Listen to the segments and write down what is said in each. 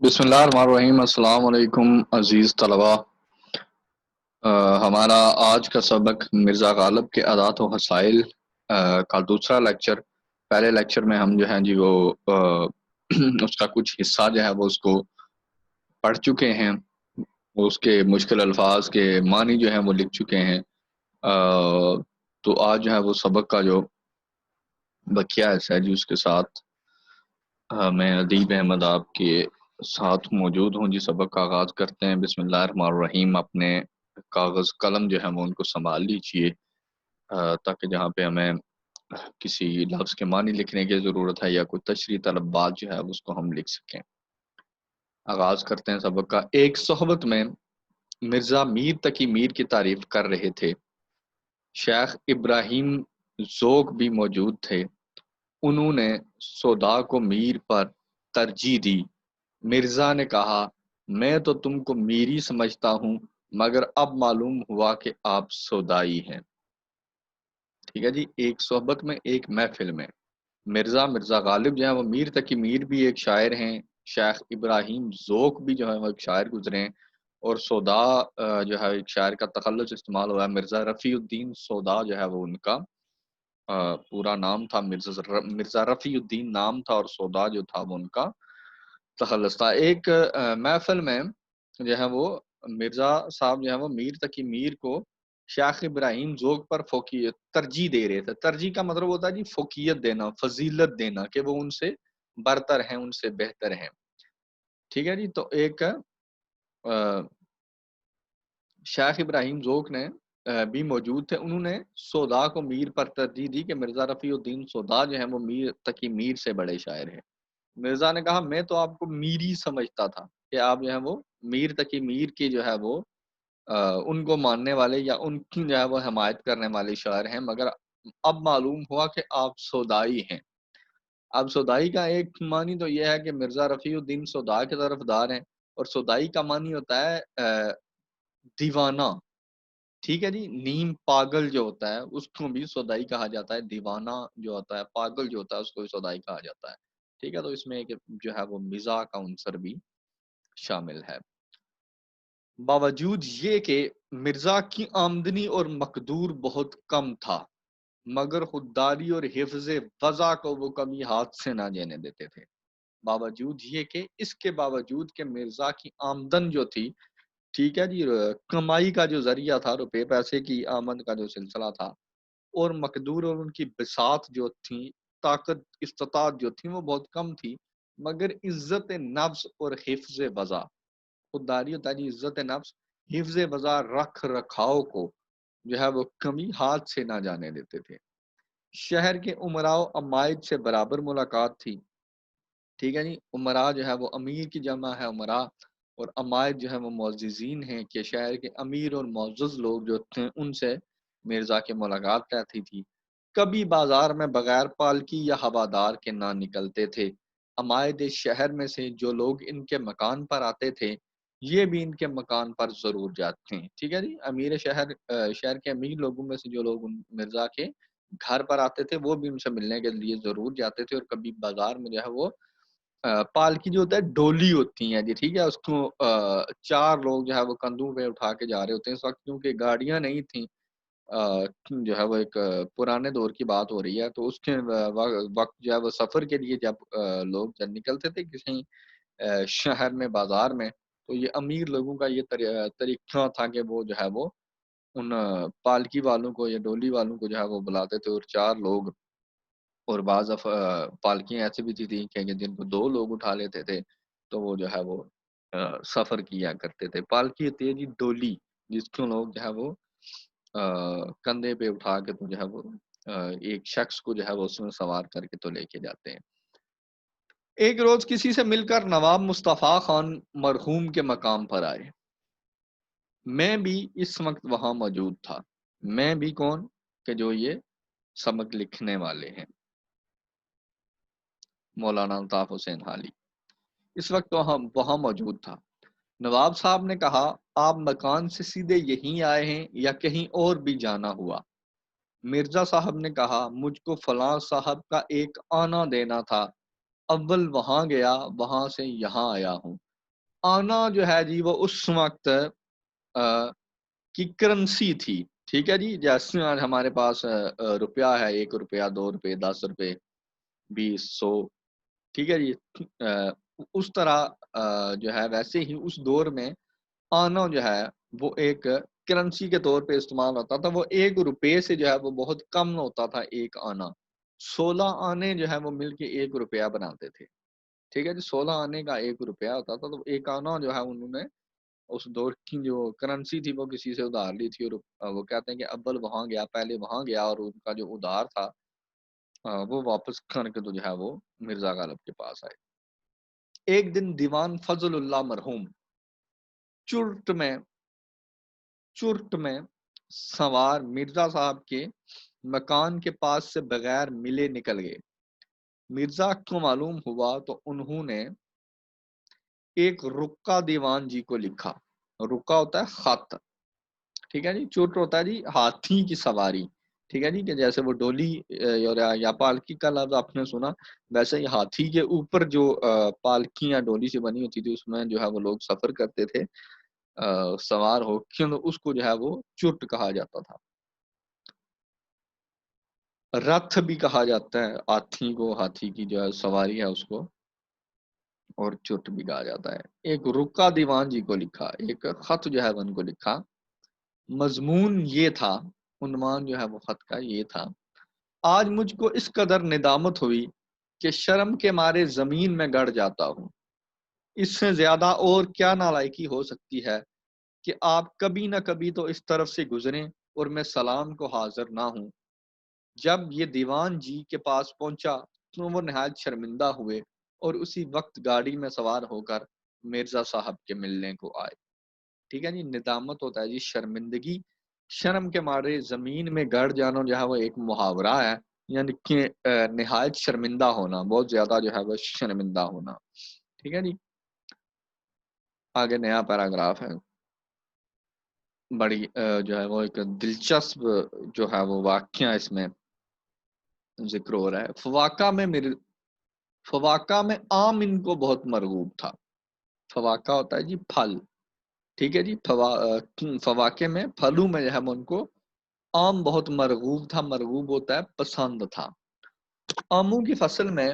بسم اللہ الرحمن الرحیم۔ السلام علیکم عزیز طلبہ۔ ہمارا آج کا سبق مرزا غالب کے عادات و حسائل کا دوسرا لیکچر۔ پہلے لیکچر میں ہم جو ہیں جی وہ اس کا کچھ حصہ جو ہے وہ اس کو پڑھ چکے ہیں، اس کے مشکل الفاظ کے معنی جو ہیں وہ لکھ چکے ہیں۔ تو آج جو ہے وہ سبق کا جو بقیہ حصہ ہے جی اس کے ساتھ میں ادیب احمد آپ کے ساتھ موجود ہوں جی۔ سبق کا آغاز کرتے ہیں۔ بسم اللہ الرحمن الرحیم۔ اپنے کاغذ قلم جو ہے وہ ان کو سنبھال لیجئے تاکہ جہاں پہ ہمیں کسی لفظ کے معنی لکھنے کی ضرورت ہے یا کوئی تشریح طلب بات جو ہے اس کو ہم لکھ سکیں۔ آغاز کرتے ہیں سبق کا۔ ایک صحبت میں مرزا میر تقی میر کی تعریف کر رہے تھے۔ شیخ ابراہیم ذوق بھی موجود تھے۔ انہوں نے سودا کو میر پر ترجیح دی۔ مرزا نے کہا، میں تو تم کو میری سمجھتا ہوں مگر اب معلوم ہوا کہ آپ سودائی ہیں۔ ٹھیک ہے جی۔ ایک صحبت میں، ایک محفل میں مرزا غالب جو ہے وہ میر تقی میر بھی ایک شاعر ہیں، شیخ ابراہیم ذوق بھی جو ہے وہ ایک شاعر گزرے ہیں، اور سودا جو ہے ایک شاعر کا تخلص استعمال ہوا ہے۔ مرزا رفیع الدین سودا جو ہے وہ ان کا پورا نام تھا۔ مرزا رفیع الدین نام تھا اور سودا جو تھا وہ ان کا تخلص تھا۔ ایک محفل میں جو ہے وہ مرزا صاحب جو ہے وہ میر تقی میر کو شیخ ابراہیم ذوق پر فوقیت ترجیح دے رہے تھے۔ ترجیح کا مطلب ہوتا ہے جی فوقیت دینا، فضیلت دینا، کہ وہ ان سے برتر ہیں، ان سے بہتر ہیں۔ ٹھیک ہے جی۔ تو ایک شیخ ابراہیم ذوق نے بھی موجود تھے۔ انہوں نے سودا کو میر پر ترجیح دی کہ مرزا رفیع الدین سودا جو ہے وہ میر تقی میر سے بڑے شاعر ہیں۔ مرزا نے کہا، میں تو آپ کو میری سمجھتا تھا کہ آپ جو ہے وہ میر تقی میر کی جو ہے وہ ان کو ماننے والے یا ان کی جو ہے وہ حمایت کرنے والے شاعر ہیں، مگر اب معلوم ہوا کہ آپ سودائی ہیں۔ اب سودائی کا ایک معنی تو یہ ہے کہ مرزا رفیع الدین سودا کے طرفدار ہیں، اور سودائی کا معنی ہوتا ہے دیوانہ۔ ٹھیک ہے جی۔ نیم پاگل جو ہوتا ہے اس کو بھی سودائی کہا جاتا ہے، دیوانہ جو ہوتا ہے، پاگل جو ہوتا ہے اس کو بھی سودائی کہا جاتا ہے۔ ٹھیک ہے۔ تو اس میں ایک جو ہے وہ مزاح کا عنصر بھی شامل ہے۔ باوجود یہ کہ مرزا کی آمدنی اور مقدور بہت کم تھا، مگر خودداری اور حفظ وضع کو وہ کبھی ہاتھ سے نہ جانے دیتے تھے۔ باوجود یہ کہ اس کے باوجود کہ مرزا کی آمدن جو تھی، ٹھیک ہے جی، کمائی کا جو ذریعہ تھا، روپے پیسے کی آمد کا جو سلسلہ تھا، اور مقدور اور ان کی بساط جو تھی، طاقت استطاعت جو تھی وہ بہت کم تھی، مگر عزت نفس اور حفظ وضع، خودداری ہوتا ہے جی عزت نفس، حفظ وضع رکھ رکھاؤ کو جو ہے وہ کمی ہاتھ سے نہ جانے دیتے تھے۔ شہر کے امراء و عمائد سے برابر ملاقات تھی۔ ٹھیک ہے جی۔ امراء جو ہے وہ امیر کی جمع ہے امراء، اور عمائد جو ہے وہ معززین ہیں، کہ شہر کے امیر اور معزز لوگ جو تھے ان سے مرزا کی ملاقات رہتی تھی۔ کبھی بازار میں بغیر پالکی یا ہوادار کے نہ نکلتے تھے۔ عمائد شہر میں سے جو لوگ ان کے مکان پر آتے تھے، یہ بھی ان کے مکان پر ضرور جاتے ہیں۔ ٹھیک ہے جی۔ امیر شہر کے امیر لوگوں میں سے جو لوگ مرزا کے گھر پر آتے تھے وہ بھی ان سے ملنے کے لیے ضرور جاتے تھے، اور کبھی بازار میں جو ہے وہ پالکی جو ہوتا ہے ڈولی ہوتی ہیں جی، ٹھیک ہے، اس کو چار لوگ جو ہے وہ کندھوں پہ اٹھا کے جا رہے ہوتے ہیں۔ اس وقت کیونکہ گاڑیاں نہیں تھیں، جو ہے وہ ایک پرانے دور کی بات ہو رہی ہے، تو اس کے وقت جو ہے وہ سفر کے لیے جب لوگ جب نکلتے تھے کسی شہر میں، بازار میں، تو یہ امیر لوگوں کا یہ طریقہ تھا کہ وہ جو ہے وہ ان پالکی والوں کو یا ڈولی والوں کو جو ہے وہ بلاتے تھے، اور چار لوگ، اور بعض پالکیاں ایسی بھی تھی کہ جن کو دو لوگ اٹھا لیتے تھے، تو وہ جو ہے وہ سفر کیا کرتے تھے۔ پالکی ہوتی ہے جی ڈولی، جس کو لوگ جو ہے وہ کندھے پہ اٹھا کے تو جو ہے وہ ایک شخص کو جو ہے وہ اس میں سوار کر کے تو لے کے جاتے ہیں۔ ایک روز کسی سے مل کر نواب مصطفیٰ خان مرحوم کے مقام پر آئے۔ میں بھی اس وقت وہاں موجود تھا۔ میں بھی کون؟ کہ جو یہ سبق لکھنے والے ہیں، مولانا الطاف حسین حالی، اس وقت وہاں موجود تھا۔ نواب صاحب نے کہا، آپ مکان سے سیدھے یہیں آئے ہیں یا کہیں اور بھی جانا ہوا؟ مرزا صاحب نے کہا، مجھ کو فلاں صاحب کا ایک آنا دینا تھا، اول وہاں گیا، وہاں سے یہاں آیا ہوں۔ آنا جو ہے جی وہ اس وقت کی کرنسی تھی، ٹھیک ہے جی، جیسے آج ہمارے پاس روپیہ ہے، 1 روپیہ، 2 روپے، 10 روپے، 20، 100، ٹھیک ہے جی، اس طرح جو ہے ویسے ہی اس دور میں آنا جو ہے وہ ایک کرنسی کے طور پہ استعمال ہوتا تھا۔ وہ 1 روپے سے جو ہے وہ بہت کم ہوتا تھا ایک آنا، 16 آنے جو ہے وہ مل کے 1 روپیہ بناتے تھے، ٹھیک ہے جی، 16 آنے کا 1 روپیہ ہوتا تھا، تو ایک آنا جو ہے انہوں نے اس دور کی جو کرنسی تھی وہ کسی سے ادھار لی تھی، اور وہ کہتے ہیں کہ اول وہاں گیا، پہلے وہاں گیا، اور ان کا جو ادھار تھا وہ واپس کر کے تو جو ہے وہ مرزا غالب کے پاس آئے۔ ایک دن دیوان فضل اللہ مرحوم چرٹ میں چرٹ میں سوار مرزا صاحب کے مکان کے پاس سے بغیر ملے نکل گئے۔ مرزا کو معلوم ہوا تو انہوں نے ایک رکا دیوان جی کو لکھا۔ رکا ہوتا ہے خط، ٹھیک ہے جی، چرٹ ہوتا ہے جی ہاتھی کی سواری، ٹھیک ہے جی، کہ جیسے وہ ڈولی یا پالکی کا لفظ آپ نے سنا، ویسے ہی ہاتھی کے اوپر جو پالکی یا ڈولی سے بنی ہوتی تھی اس میں جو ہے وہ لوگ سفر کرتے تھے سوار ہو کے، اس کو جو ہے وہ چرٹ کہا جاتا تھا۔ رتھ بھی کہا جاتا ہے ہاتھی کو، ہاتھی کی جو ہے سواری ہے اس کو، اور چرٹ بھی کہا جاتا ہے۔ ایک رکا دیوان جی کو لکھا، ایک خط جو ہے ان کو لکھا، مضمون یہ تھا، عنوان جو ہے وہ خط کا یہ تھا: آج مجھ کو اس قدر ندامت ہوئی کہ شرم کے مارے زمین میں گڑ جاتا ہوں۔ اس سے زیادہ اور کیا نالائکی ہو سکتی ہے کہ آپ کبھی نہ کبھی تو اس طرف سے گزریں اور میں سلام کو حاضر نہ ہوں۔ جب یہ دیوان جی کے پاس پہنچا تو وہ نہایت شرمندہ ہوئے اور اسی وقت گاڑی میں سوار ہو کر مرزا صاحب کے ملنے کو آئے۔ ٹھیک ہے جی، ندامت ہوتا ہے جی شرمندگی، شرم کے مارے زمین میں گڑ جانا جو ہے وہ ایک محاورہ ہے، یعنی کہ نہایت شرمندہ ہونا، بہت زیادہ جو ہے وہ شرمندہ ہونا، ٹھیک ہے جی۔ آگے نیا پیراگراف ہے، بڑی جو ہے وہ ایک دلچسپ جو ہے وہ واقعہ اس میں ذکر ہو رہا ہے۔ فواکہ میں آم ان کو بہت مرغوب تھا۔ فواکہ ہوتا ہے جی پھل، ٹھیک ہے جی، فواکہ میں پھلوں میں جو ہے ان کو آم بہت مرغوب تھا، مرغوب ہوتا ہے پسند تھا۔ آموں کی فصل میں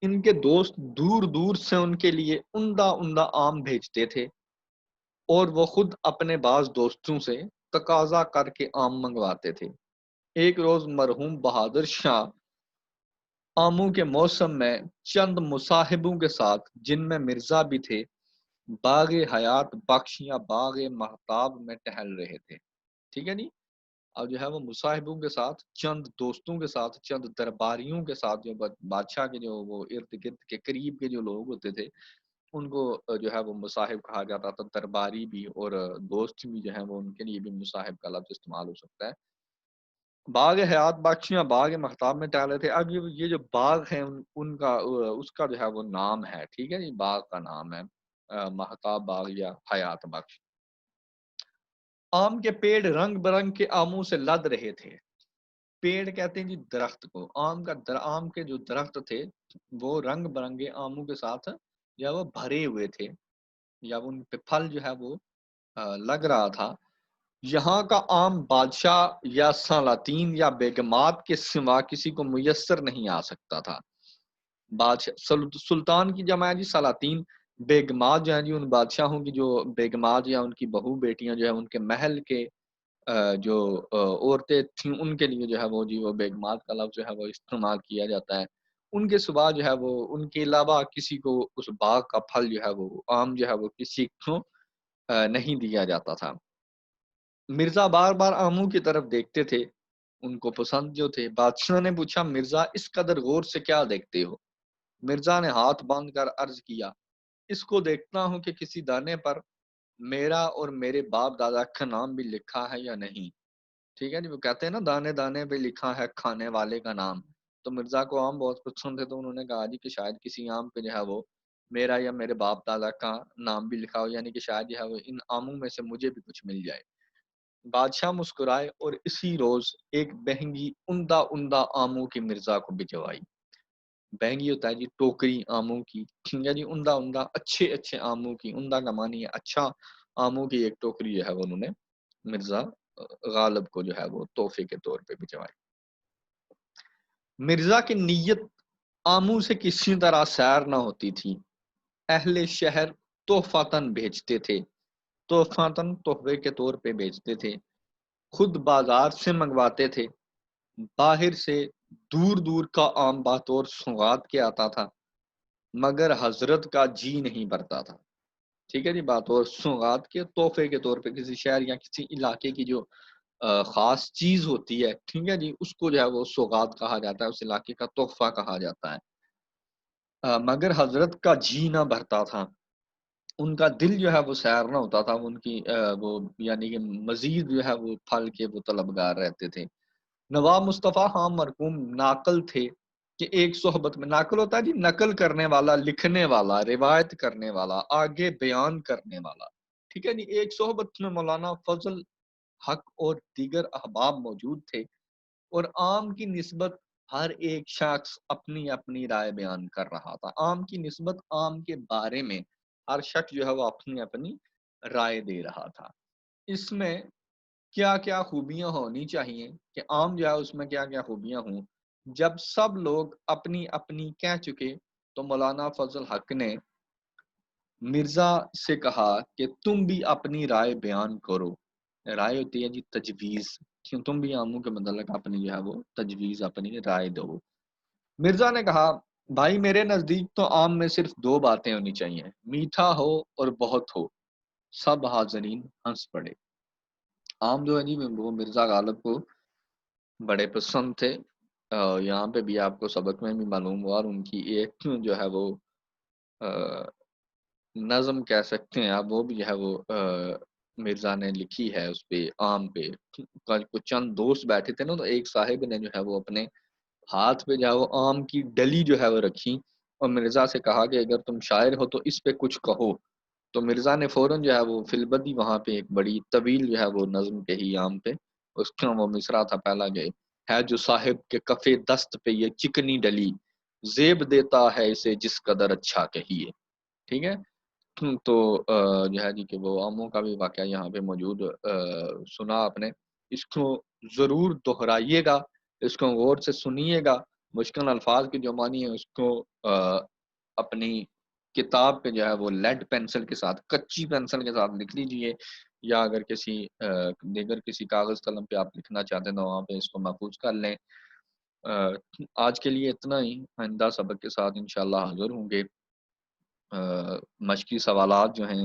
ان کے دوست دور دور سے ان کے لیے عمدہ عمدہ آم بھیجتے تھے، اور وہ خود اپنے بعض دوستوں سے تقاضا کر کے آم منگواتے تھے۔ ایک روز مرحوم بہادر شاہ آموں کے موسم میں چند مصاحبوں کے ساتھ، جن میں مرزا بھی تھے، باغ حیات بخش یا باغ مہتاب میں ٹہل رہے تھے، ٹھیک ہے نہیں۔ اب جو ہے وہ مصاحبوں کے ساتھ، چند دوستوں کے ساتھ، چند درباریوں کے ساتھ، جو بادشاہ کے جو وہ ارد گرد کے قریب کے جو لوگ ہوتے تھے ان کو جو ہے وہ مصاحب کہا جاتا تھا، درباری بھی اور دوست بھی جو ہے وہ ان کے لیے بھی مصاحب کا لفظ استعمال ہو سکتا ہے۔ باغ حیات بخش یا باغ مہتاب میں ٹہلے تھے۔ اب یہ جو باغ ہیں ان کا اس کا جو ہے وہ نام ہے، ٹھیک ہے جی، باغ کا نام ہے مہتاب باغ یا حیات بخش۔ آم کے پیڑ رنگ برنگ کے آموں سے لد رہے تھے۔ پیڑ کہتے ہیں جی درخت کو، آم کے جو درخت تھے وہ رنگ برنگے آموں کے ساتھ یا وہ بھرے ہوئے تھے، یا ان پہ پھل جو ہے وہ لگ رہا تھا۔ یہاں کا آم بادشاہ یا سلاطین یا بیگمات کے سوا کسی کو میسر نہیں آ سکتا تھا۔ بادشاہ سلطان کی جمع ہے جی سلاطین، بیگمات جو ہیں جی ان بادشاہوں کی جو بیگمات یا ان کی بہو بیٹیاں جو ہیں ان کے محل کے جو عورتیں تھیں ان کے لیے جو ہے وہ جی وہ بیگمات کا لفظ جو ہے وہ استعمال کیا جاتا ہے۔ ان کے سوا جو ہے وہ ان کے علاوہ کسی کو اس باغ کا پھل جو ہے وہ آم جو ہے وہ کسی کو نہیں دیا جاتا تھا۔ مرزا بار بار آموں کی طرف دیکھتے تھے، ان کو پسند جو تھے۔ بادشاہ نے پوچھا، مرزا اس قدر غور سے کیا دیکھتے ہو؟ مرزا نے ہاتھ باندھ کر عرض کیا، اس کو دیکھتا ہوں کہ کسی دانے پر میرا اور میرے باپ دادا کا نام بھی لکھا ہے یا نہیں۔ ٹھیک ہے جی، وہ کہتے ہیں نا دانے دانے پہ لکھا ہے کھانے والے کا نام۔ تو مرزا کو آم بہت پسند ہے، تو انہوں نے کہا جی کہ شاید کسی آم پہ جو ہے وہ میرا یا میرے باپ دادا کا نام بھی لکھا ہو، یعنی کہ شاید جو ہے وہ ان آموں میں سے مجھے بھی کچھ مل جائے۔ بادشاہ مسکرائے اور اسی روز ایک بہنگی عمدہ عمدہ آموں کی مرزا کو بھجوائی۔ بہنگی ہوتا ہے جی ٹوکری آموں کی، ٹھیک ہے جی، عمدہ عمدہ اچھے اچھے آموں کی، عمدہ کا معنی ہے اچھا، آموں کی ایک ٹوکری جو ہے وہ انہوں نے مرزا غالب کو جو ہے وہ تحفے کے طور پہ بھجوائی۔ مرزا کی نیت آموں سے کسی طرح سیر نہ ہوتی تھی، اہل شہر تحفاتن بھیجتے تھے، تحفاتن تحفے کے طور پہ بھیجتے تھے، خود بازار سے منگواتے تھے، باہر سے دور دور کا آم بطور سوغات کے آتا تھا، مگر حضرت کا جی نہیں بھرتا تھا۔ ٹھیک ہے جی، بطور سوغات کے تحفے کے طور پہ کسی شہر یا کسی علاقے کی جو خاص چیز ہوتی ہے، ٹھیک ہے جی، اس کو جو ہے وہ سوغات کہا جاتا ہے، اس علاقے کا تحفہ کہا جاتا ہے۔ مگر حضرت کا جی نہ بھرتا تھا، ان کا دل جو ہے وہ سیر نہ ہوتا تھا، ان کی وہ یعنی کہ مزید جو ہے وہ پھل کے وہ طلبگار رہتے تھے۔ نواب مصطفیٰ خان مرحوم ناقل تھے کہ ایک صحبت میں، ناقل ہوتا ہے جی نقل کرنے والا، لکھنے والا، روایت کرنے والا، آگے بیان کرنے والا، ٹھیک ہے جی، ایک صحبت میں مولانا فضل حق اور دیگر احباب موجود تھے، اور عام کی نسبت ہر ایک شخص اپنی اپنی رائے بیان کر رہا تھا۔ عام کی نسبت عام کے بارے میں ہر شخص جو ہے وہ اپنی اپنی رائے دے رہا تھا۔ اس میں کیا کیا خوبیاں ہونی چاہیے کہ عام جو ہے اس میں کیا کیا خوبیاں ہوں، جب سب لوگ اپنی اپنی کہہ چکے تو مولانا فضل حق نے مرزا سے کہا کہ تم بھی اپنی رائے بیان کرو۔ رائے ہوتی ہے جی تجویز، کیوں تم بھی عاموں کے متعلق اپنی جو ہے وہ تجویز، اپنی رائے دو۔ مرزا نے کہا بھائی میرے نزدیک تو عام میں صرف دو باتیں ہونی چاہیے، میٹھا ہو اور بہت ہو۔ سب حاضرین ہنس پڑے۔ عام جو ہے جی وہ مرزا غالب کو بڑے پسند تھے، یہاں پہ بھی آپ کو سبق میں بھی معلوم ہوا، اور ان کی ایک جو ہے وہ نظم کہہ سکتے ہیں آپ، وہ بھی جو ہے وہ مرزا نے لکھی ہے اس پہ، عام پہ کچھ چند دوست بیٹھے تھے نا، تو ایک صاحب نے جو ہے وہ اپنے ہاتھ پہ جو ہے وہ آم کی ڈلی جو ہے وہ رکھی، اور مرزا سے کہا کہ اگر تم شاعر ہو تو اس پہ کچھ کہو۔ تو مرزا نے فوراً جو ہے وہ فلبدی وہاں پہ ایک بڑی طویل جو ہے وہ نظم کہی عام پہ، اس کا وہ مصرع تھا پہلا کہ ہے جو صاحب کے کفے دست پہ یہ چکنی ڈلی، زیب دیتا ہے اسے جس قدر اچھا کہیے۔ ٹھیک ہے، تو جو ہے جی کہ وہ آموں کا بھی واقعہ یہاں پہ موجود سنا آپ نے، اس کو ضرور دہرائیے گا، اس کو غور سے سنیے گا، مشکل الفاظ کی جو معنی ہے اس کو اپنی کتاب پہ جو ہے وہ لیڈ پینسل کے ساتھ، کچی پینسل کے ساتھ لکھ لیجئے، یا اگر کسی دیگر کسی کاغذ قلم پہ آپ لکھنا چاہتے ہیں تو وہاں پہ اس کو محفوظ کر لیں۔ آج کے لیے اتنا ہی، آئندہ سبق کے ساتھ انشاءاللہ حاضر ہوں گے۔ مشقی سوالات جو ہیں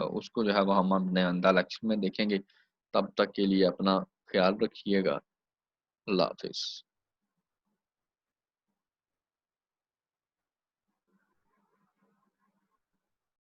اس کو جو ہے وہ ہم اپنے آئندہ لیکچر میں دیکھیں گے۔ تب تک کے لیے اپنا خیال رکھیے گا۔ اللہ حافظ۔